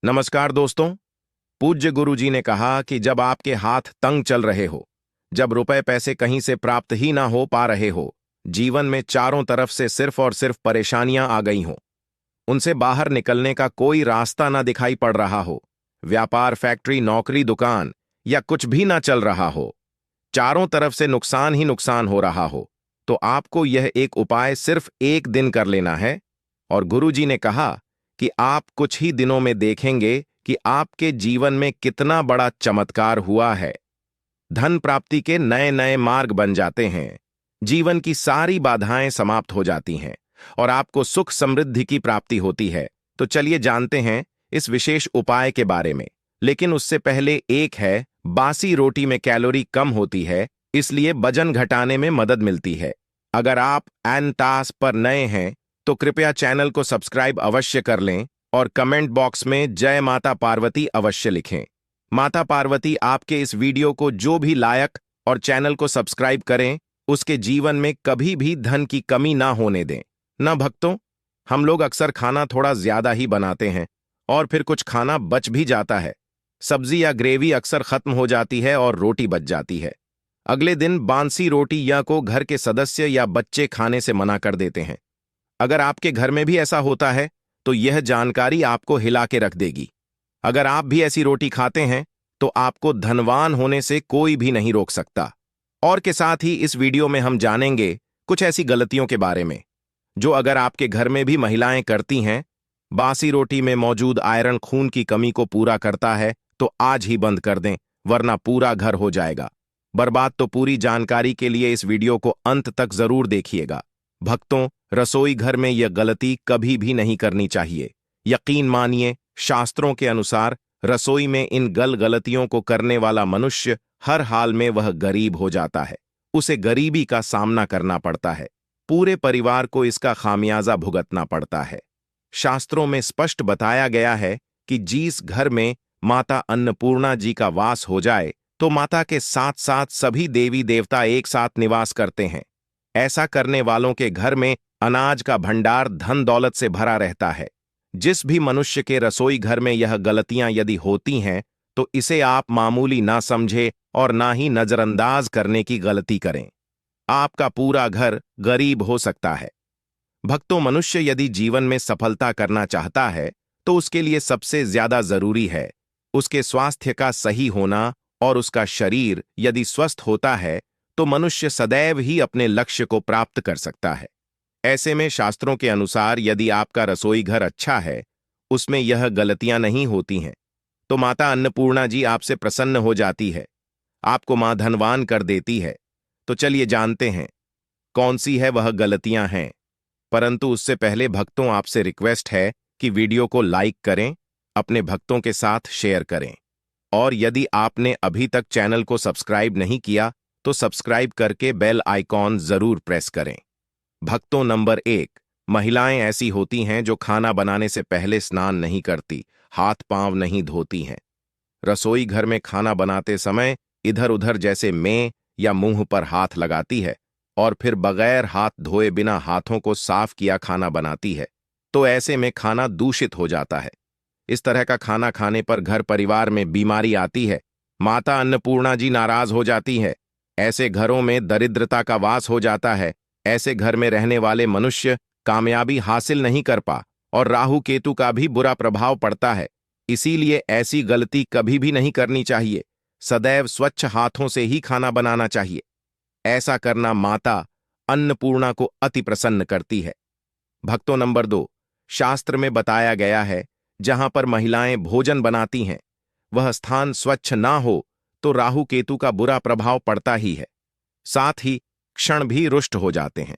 नमस्कार दोस्तों। पूज्य गुरुजी ने कहा कि जब आपके हाथ तंग चल रहे हो, जब रुपए पैसे कहीं से प्राप्त ही ना हो पा रहे हो, जीवन में चारों तरफ से सिर्फ और सिर्फ परेशानियां आ गई हो, उनसे बाहर निकलने का कोई रास्ता ना दिखाई पड़ रहा हो, व्यापार, फैक्ट्री, नौकरी, दुकान या कुछ भी ना चल रहा हो, चारों तरफ से नुकसान ही नुकसान हो रहा हो, तो आपको यह एक उपाय सिर्फ एक दिन कर लेना है। और गुरुजी ने कहा कि आप कुछ ही दिनों में देखेंगे कि आपके जीवन में कितना बड़ा चमत्कार हुआ है। धन प्राप्ति के नए नए मार्ग बन जाते हैं, जीवन की सारी बाधाएं समाप्त हो जाती हैं और आपको सुख समृद्धि की प्राप्ति होती है। तो चलिए जानते हैं इस विशेष उपाय के बारे में। लेकिन उससे पहले एक है, बासी रोटी में कैलोरी कम होती है, इसलिए वजन घटाने में मदद मिलती है। अगर आप एनटास पर नए हैं तो कृपया चैनल को सब्सक्राइब अवश्य कर लें और कमेंट बॉक्स में जय माता पार्वती अवश्य लिखें। माता पार्वती आपके इस वीडियो को जो भी लायक और चैनल को सब्सक्राइब करें, उसके जीवन में कभी भी धन की कमी ना होने दें। न भक्तों, हम लोग अक्सर खाना थोड़ा ज्यादा ही बनाते हैं और फिर कुछ खाना बच भी जाता है। सब्जी या ग्रेवी अक्सर खत्म हो जाती है और रोटी बच जाती है। अगले दिन बांसी रोटी या को घर के सदस्य या बच्चे खाने से मना कर देते हैं। अगर आपके घर में भी ऐसा होता है तो यह जानकारी आपको हिला के रख देगी। अगर आप भी ऐसी रोटी खाते हैं तो आपको धनवान होने से कोई भी नहीं रोक सकता। और के साथ ही इस वीडियो में हम जानेंगे कुछ ऐसी गलतियों के बारे में जो अगर आपके घर में भी महिलाएं करती हैं। बासी रोटी में मौजूद आयरन खून की कमी को पूरा करता है, तो आज ही बंद कर दें, वरना पूरा घर हो जाएगा बर्बाद। तो पूरी जानकारी के लिए इस वीडियो को अंत तक जरूर देखिएगा। भक्तों, रसोई घर में यह गलती कभी भी नहीं करनी चाहिए। यकीन मानिए, शास्त्रों के अनुसार रसोई में इन गलतियों को करने वाला मनुष्य हर हाल में वह गरीब हो जाता है। उसे गरीबी का सामना करना पड़ता है, पूरे परिवार को इसका खामियाजा भुगतना पड़ता है। शास्त्रों में स्पष्ट बताया गया है कि जिस घर में माता अन्नपूर्णा जी का वास हो जाए तो माता के साथ साथ सभी देवी देवता एक साथ निवास करते हैं। ऐसा करने वालों के घर में अनाज का भंडार धन दौलत से भरा रहता है। जिस भी मनुष्य के रसोई घर में यह गलतियां यदि होती हैं तो इसे आप मामूली ना समझे और ना ही नजरअंदाज करने की गलती करें। आपका पूरा घर गरीब हो सकता है। भक्तों, मनुष्य यदि जीवन में सफलता करना चाहता है तो उसके लिए सबसे ज्यादा जरूरी है उसके स्वास्थ्य का सही होना, और उसका शरीर यदि स्वस्थ होता है तो मनुष्य सदैव ही अपने लक्ष्य को प्राप्त कर सकता है। ऐसे में शास्त्रों के अनुसार यदि आपका रसोई घर अच्छा है, उसमें यह गलतियां नहीं होती हैं, तो माता अन्नपूर्णा जी आपसे प्रसन्न हो जाती है, आपको मां धनवान कर देती है। तो चलिए जानते हैं कौन सी है वह गलतियां हैं। परंतु उससे पहले भक्तों, आपसे रिक्वेस्ट है कि वीडियो को लाइक करें, अपने भक्तों के साथ शेयर करें, और यदि आपने अभी तक चैनल को सब्सक्राइब नहीं किया तो सब्सक्राइब करके बेल आइकॉन जरूर प्रेस करें। भक्तों, नंबर 1, महिलाएं ऐसी होती हैं जो खाना बनाने से पहले स्नान नहीं करती, हाथ पांव नहीं धोती हैं। रसोई घर में खाना बनाते समय इधर उधर जैसे में या मुंह पर हाथ लगाती है और फिर बगैर हाथ धोए बिना हाथों को साफ किया खाना बनाती है, तो ऐसे में खाना दूषित हो जाता है। इस तरह का खाना खाने पर घर परिवार में बीमारी आती है, माता अन्नपूर्णा जी नाराज हो जाती है। ऐसे घरों में दरिद्रता का वास हो जाता है। ऐसे घर में रहने वाले मनुष्य कामयाबी हासिल नहीं कर पा और राहु केतु का भी बुरा प्रभाव पड़ता है। इसीलिए ऐसी गलती कभी भी नहीं करनी चाहिए। सदैव स्वच्छ हाथों से ही खाना बनाना चाहिए। ऐसा करना माता अन्नपूर्णा को अति प्रसन्न करती है। भक्तों, नंबर 2, शास्त्र में बताया गया है जहां पर महिलाएं भोजन बनाती हैं, वह स्थान स्वच्छ ना हो तो राहु केतु का बुरा प्रभाव पड़ता ही है, साथ ही क्षण भी रुष्ट हो जाते हैं।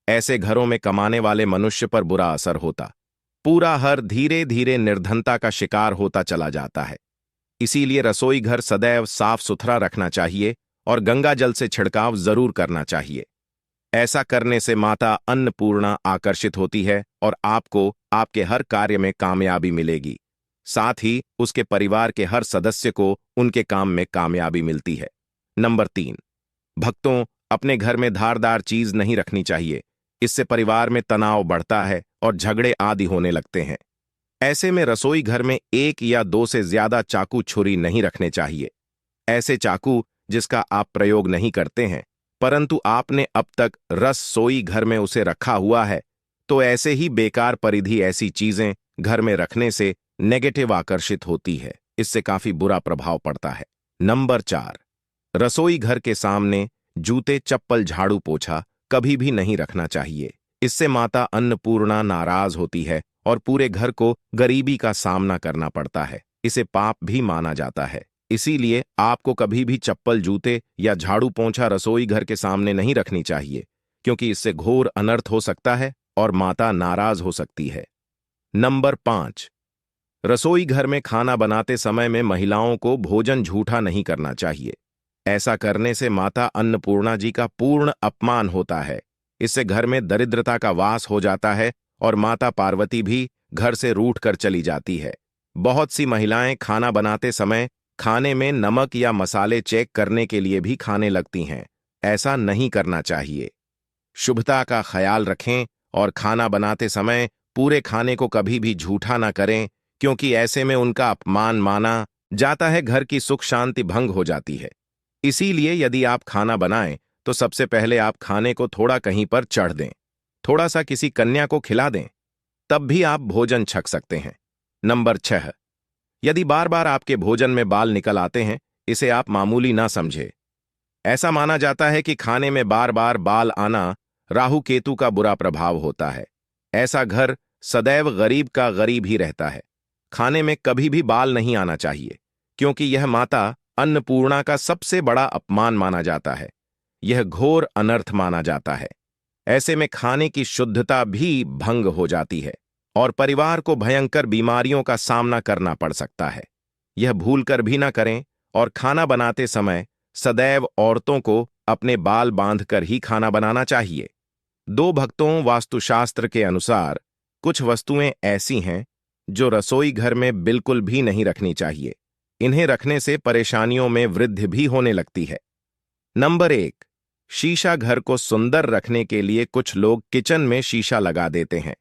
ऐसे घरों में कमाने वाले मनुष्य पर बुरा असर होता, पूरा हर धीरे धीरे निर्धनता का शिकार होता चला जाता है। इसीलिए रसोई घर सदैव साफ सुथरा रखना चाहिए और गंगा जल से छिड़काव जरूर करना चाहिए। ऐसा करने से माता अन्नपूर्णा आकर्षित होती है और आपको आपके हर कार्य में कामयाबी मिलेगी। साथ ही उसके परिवार के हर सदस्य को उनके काम में कामयाबी मिलती है। नंबर 3, भक्तों, अपने घर में धारदार चीज नहीं रखनी चाहिए। इससे परिवार में तनाव बढ़ता है और झगड़े आदि होने लगते हैं। ऐसे में रसोई घर में एक या दो से ज्यादा चाकू छुरी नहीं रखने चाहिए। ऐसे चाकू जिसका आप प्रयोग नहीं करते हैं परंतु आपने अब तक रसोई घर में उसे रखा हुआ है, तो ऐसे ही बेकार परिधि ऐसी चीजें घर में रखने से नेगेटिव आकर्षित होती है, इससे काफी बुरा प्रभाव पड़ता है। नंबर 4, रसोई घर के सामने जूते, चप्पल, झाड़ू, पोछा कभी भी नहीं रखना चाहिए। इससे माता अन्नपूर्णा नाराज होती है और पूरे घर को गरीबी का सामना करना पड़ता है। इसे पाप भी माना जाता है। इसीलिए आपको कभी भी चप्पल, जूते या झाड़ू, पोंछा रसोई घर के सामने नहीं रखनी चाहिए, क्योंकि इससे घोर अनर्थ हो सकता है और माता नाराज हो सकती है। नंबर 5, रसोई घर में खाना बनाते समय में महिलाओं को भोजन झूठा नहीं करना चाहिए। ऐसा करने से माता अन्नपूर्णा जी का पूर्ण अपमान होता है। इससे घर में दरिद्रता का वास हो जाता है और माता पार्वती भी घर से रूठ कर चली जाती है। बहुत सी महिलाएं खाना बनाते समय खाने में नमक या मसाले चेक करने के लिए भी खाने लगती हैं। ऐसा नहीं करना चाहिए। शुभता का ख्याल रखें और खाना बनाते समय पूरे खाने को कभी भी झूठा ना करें, क्योंकि ऐसे में उनका अपमान माना जाता है, घर की सुख शांति भंग हो जाती है। इसीलिए यदि आप खाना बनाएं तो सबसे पहले आप खाने को थोड़ा कहीं पर चढ़ दें, थोड़ा सा किसी कन्या को खिला दें, तब भी आप भोजन छक सकते हैं। नंबर 6, यदि बार बार आपके भोजन में बाल निकल आते हैं, इसे आप मामूली ना समझे। ऐसा माना जाता है कि खाने में बार बार बाल आना राहु केतु का बुरा प्रभाव होता है। ऐसा घर सदैव गरीब का गरीब ही रहता है। खाने में कभी भी बाल नहीं आना चाहिए, क्योंकि यह माता अन्नपूर्णा का सबसे बड़ा अपमान माना जाता है। यह घोर अनर्थ माना जाता है। ऐसे में खाने की शुद्धता भी भंग हो जाती है और परिवार को भयंकर बीमारियों का सामना करना पड़ सकता है। यह भूलकर भी ना करें और खाना बनाते समय सदैव औरतों को अपने बाल बांधकर ही खाना बनाना चाहिए। 2 भक्तों वास्तुशास्त्र के अनुसार कुछ वस्तुएं ऐसी हैं जो रसोई घर में बिल्कुल भी नहीं रखनी चाहिए। इन्हें रखने से परेशानियों में वृद्धि भी होने लगती है। नंबर 1, शीशा। घर को सुंदर रखने के लिए कुछ लोग किचन में शीशा लगा देते हैं,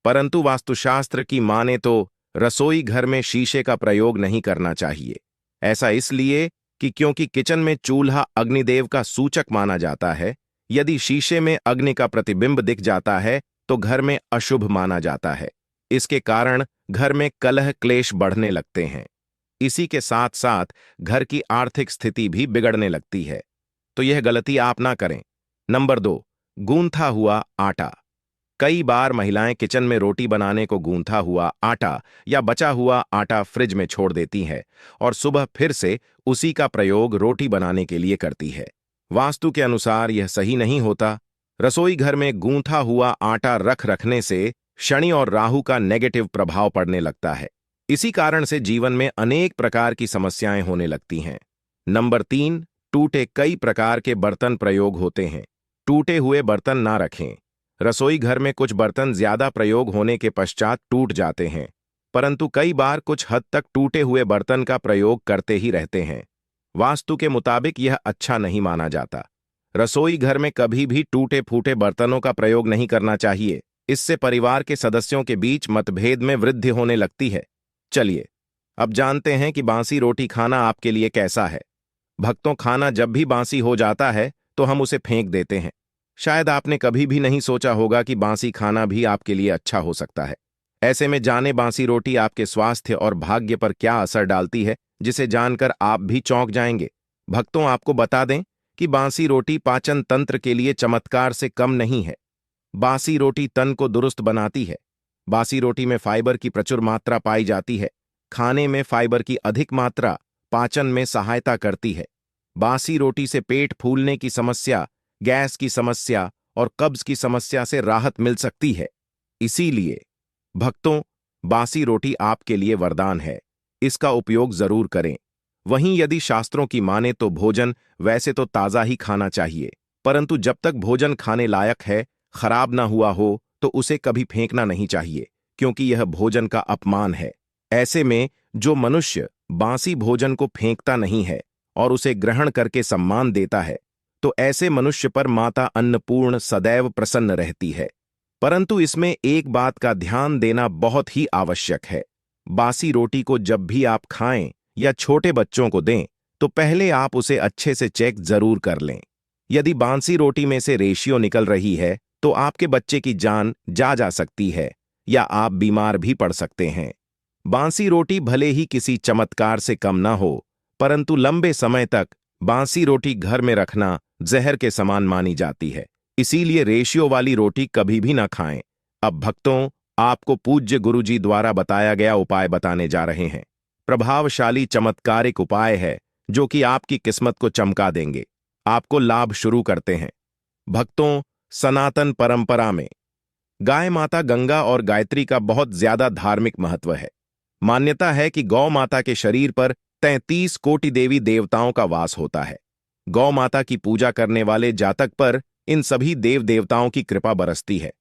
परंतु वास्तुशास्त्र की माने तो रसोई घर में शीशे का प्रयोग नहीं करना चाहिए। ऐसा इसलिए कि क्योंकि किचन में चूल्हा अग्निदेव का सूचक माना जाता है। यदि शीशे में अग्नि का प्रतिबिंब दिख जाता है तो घर में अशुभ माना जाता है। इसके कारण घर में कलह क्लेश बढ़ने लगते हैं। इसी के साथ साथ घर की आर्थिक स्थिति भी बिगड़ने लगती है, तो यह गलती आप ना करें। नंबर 2, गूंथा हुआ आटा। कई बार महिलाएं किचन में रोटी बनाने को गूंथा हुआ आटा या बचा हुआ आटा फ्रिज में छोड़ देती हैं और सुबह फिर से उसी का प्रयोग रोटी बनाने के लिए करती है। वास्तु के अनुसार यह सही नहीं होता। रसोई घर में गूंथा हुआ आटा रखने से शनि और राहु का नेगेटिव प्रभाव पड़ने लगता है। इसी कारण से जीवन में अनेक प्रकार की समस्याएं होने लगती हैं। नंबर 3, टूटे। कई प्रकार के बर्तन प्रयोग होते हैं। टूटे हुए बर्तन ना रखें। रसोई घर में कुछ बर्तन ज्यादा प्रयोग होने के पश्चात टूट जाते हैं, परंतु कई बार कुछ हद तक टूटे हुए बर्तन का प्रयोग करते ही रहते हैं। वास्तु के मुताबिक यह अच्छा नहीं माना जाता। रसोई घर में कभी भी टूटे फूटे बर्तनों का प्रयोग नहीं करना चाहिए। इससे परिवार के सदस्यों के बीच मतभेद में वृद्धि होने लगती है। चलिए अब जानते हैं कि बासी रोटी खाना आपके लिए कैसा है। भक्तों, खाना जब भी बासी हो जाता है तो हम उसे फेंक देते हैं। शायद आपने कभी भी नहीं सोचा होगा कि बासी खाना भी आपके लिए अच्छा हो सकता है। ऐसे में जाने बासी रोटी आपके स्वास्थ्य और भाग्य पर क्या असर डालती है, जिसे जानकर आप भी चौंक जाएंगे। भक्तों, आपको बता दें कि बासी रोटी पाचन तंत्र के लिए चमत्कार से कम नहीं है। बासी रोटी तन को दुरुस्त बनाती है। बासी रोटी में फाइबर की प्रचुर मात्रा पाई जाती है। खाने में फाइबर की अधिक मात्रा पाचन में सहायता करती है। बासी रोटी से पेट फूलने की समस्या, गैस की समस्या और कब्ज की समस्या से राहत मिल सकती है। इसीलिए भक्तों, बासी रोटी आपके लिए वरदान है। इसका उपयोग जरूर करें। वहीं यदि शास्त्रों की माने तो भोजन वैसे तो ताजा ही खाना चाहिए, परंतु जब तक भोजन खाने लायक है, खराब ना हुआ हो, तो उसे कभी फेंकना नहीं चाहिए, क्योंकि यह भोजन का अपमान है। ऐसे में जो मनुष्य बासी भोजन को फेंकता नहीं है और उसे ग्रहण करके सम्मान देता है, तो ऐसे मनुष्य पर माता अन्नपूर्ण सदैव प्रसन्न रहती है। परंतु इसमें एक बात का ध्यान देना बहुत ही आवश्यक है। बासी रोटी को जब भी आप खाएं या छोटे बच्चों को दें तो पहले आप उसे अच्छे से चेक जरूर कर लें। यदि बासी रोटी में से रेशियो निकल रही है तो आपके बच्चे की जान जा सकती है या आप बीमार भी पड़ सकते हैं। बासी रोटी भले ही किसी चमत्कार से कम ना हो, परंतु लंबे समय तक बासी रोटी घर में रखना जहर के समान मानी जाती है। इसीलिए रेशियो वाली रोटी कभी भी ना खाएं। अब भक्तों, आपको पूज्य गुरुजी द्वारा बताया गया उपाय बताने जा रहे हैं। प्रभावशाली चमत्कारिक उपाय है जो कि आपकी किस्मत को चमका देंगे। आपको लाभ शुरू करते हैं। भक्तों, सनातन परंपरा में गाय माता गंगा और गायत्री का बहुत ज्यादा धार्मिक महत्व है। मान्यता है कि गौ माता के शरीर पर 33 कोटि देवी देवताओं का वास होता है। गौ माता की पूजा करने वाले जातक पर इन सभी देव देवताओं की कृपा बरसती है।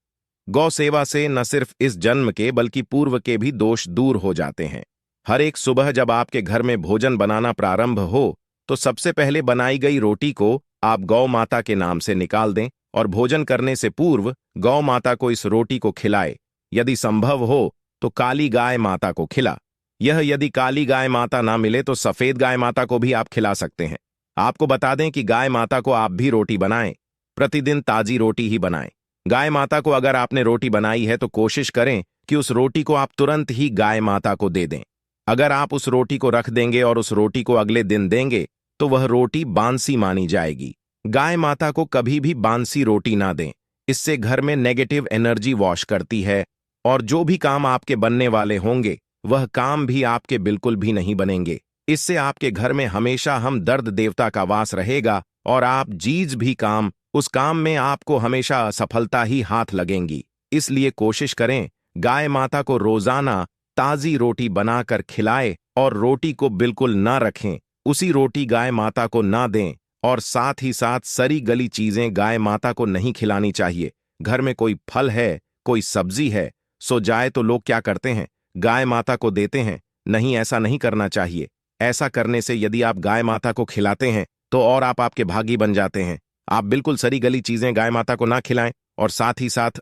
गौ सेवा से न सिर्फ इस जन्म के बल्कि पूर्व के भी दोष दूर हो जाते हैं। हर एक सुबह जब आपके घर में भोजन बनाना प्रारंभ हो तो सबसे पहले बनाई गई रोटी को आप गौ माता के नाम से निकाल दें और भोजन करने से पूर्व गौ माता को इस रोटी को खिलाए। यदि संभव हो तो काली गाय माता को खिला। यदि काली गाय माता ना मिले तो सफेद गाय माता को भी आप खिला सकते हैं। आपको बता दें कि गाय माता को आप भी रोटी बनाएं। प्रतिदिन ताजी रोटी ही बनाएं। गाय माता को अगर आपने रोटी बनाई है तो कोशिश करें कि उस रोटी को आप तुरंत ही गाय माता को दे दें। अगर आप उस रोटी को रख देंगे और उस रोटी को अगले दिन देंगे तो वह रोटी बांसी मानी जाएगी। गाय माता को कभी भी बांसी रोटी ना दें। इससे घर में नेगेटिव एनर्जी वॉश करती है और जो भी काम आपके बनने वाले होंगे वह काम भी आपके बिल्कुल भी नहीं बनेंगे। इससे आपके घर में हमेशा हम दर्द देवता का वास रहेगा और आप जीज भी काम उस काम में आपको हमेशा असफलता ही हाथ लगेंगी। इसलिए कोशिश करें गाय माता को रोजाना ताजी रोटी बनाकर खिलाएं और रोटी को बिल्कुल ना रखें। उसी रोटी गाय माता को ना दें और साथ ही साथ सड़ी गली चीजें गाय माता को नहीं खिलानी चाहिए। घर में कोई फल है, कोई सब्जी है, सो जाए तो लोग क्या करते हैं, गाय माता को देते हैं। नहीं, ऐसा नहीं करना चाहिए। ऐसा करने से यदि आप गाय माता को खिलाते हैं तो और आप आपके भागी बन जाते हैं। आप बिल्कुल सड़ी गली चीजें गाय माता को ना खिलाएं और साथ ही साथ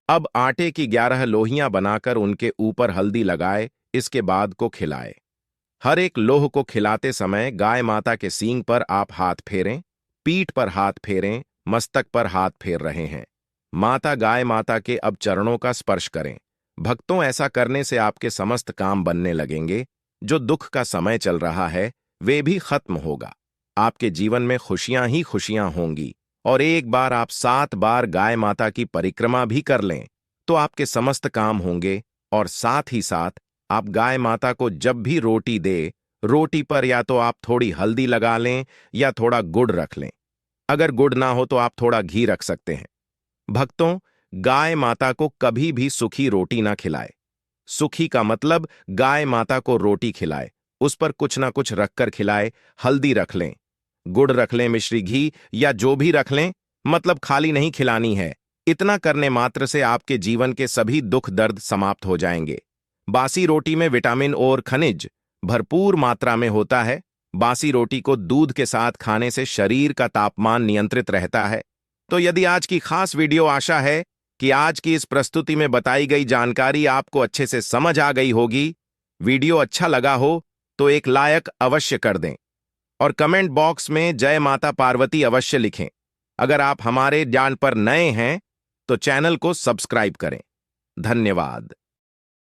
अब आटे की 11 लोहियां बनाकर उनके ऊपर हल्दी लगाए, इसके बाद को खिलाए। हर एक लोह को खिलाते समय गाय माता के सींग पर आप हाथ फेरें, पीठ पर हाथ फेरें, मस्तक पर हाथ फेर रहे हैं। माता गाय माता के अब चरणों का स्पर्श करें। भक्तों, ऐसा करने से आपके समस्त काम बनने लगेंगे। जो दुख का समय चल रहा है वे भी खत्म होगा। आपके जीवन में खुशियां ही खुशियां होंगी। और एक बार आप 7 बार गाय माता की परिक्रमा भी कर लें तो आपके समस्त काम होंगे। और साथ ही साथ आप गाय माता को जब भी रोटी दे, रोटी पर या तो आप थोड़ी हल्दी लगा लें या थोड़ा गुड़ रख लें। अगर गुड़ ना हो तो आप थोड़ा घी रख सकते हैं। भक्तों, गाय माता को कभी भी सूखी रोटी ना खिलाए। सूखी का मतलब गाय माता को रोटी खिलाए, उस पर कुछ ना कुछ रखकर खिलाए। हल्दी रख लें, गुड़ रख लें, मिश्री घी या जो भी रख लें, मतलब खाली नहीं खिलानी है। इतना करने मात्र से आपके जीवन के सभी दुख दर्द समाप्त हो जाएंगे। बासी रोटी में विटामिन और खनिज भरपूर मात्रा में होता है। बासी रोटी को दूध के साथ खाने से शरीर का तापमान नियंत्रित रहता है। तो यदि आज की खास वीडियो, आशा है कि आज की इस प्रस्तुति में बताई गई जानकारी आपको अच्छे से समझ आ गई होगी। वीडियो अच्छा लगा हो तो एक लाइक अवश्य कर दें और कमेंट बॉक्स में जय माता पार्वती अवश्य लिखें। अगर आप हमारे ज्ञान पर नए हैं तो चैनल को सब्सक्राइब करें। धन्यवाद।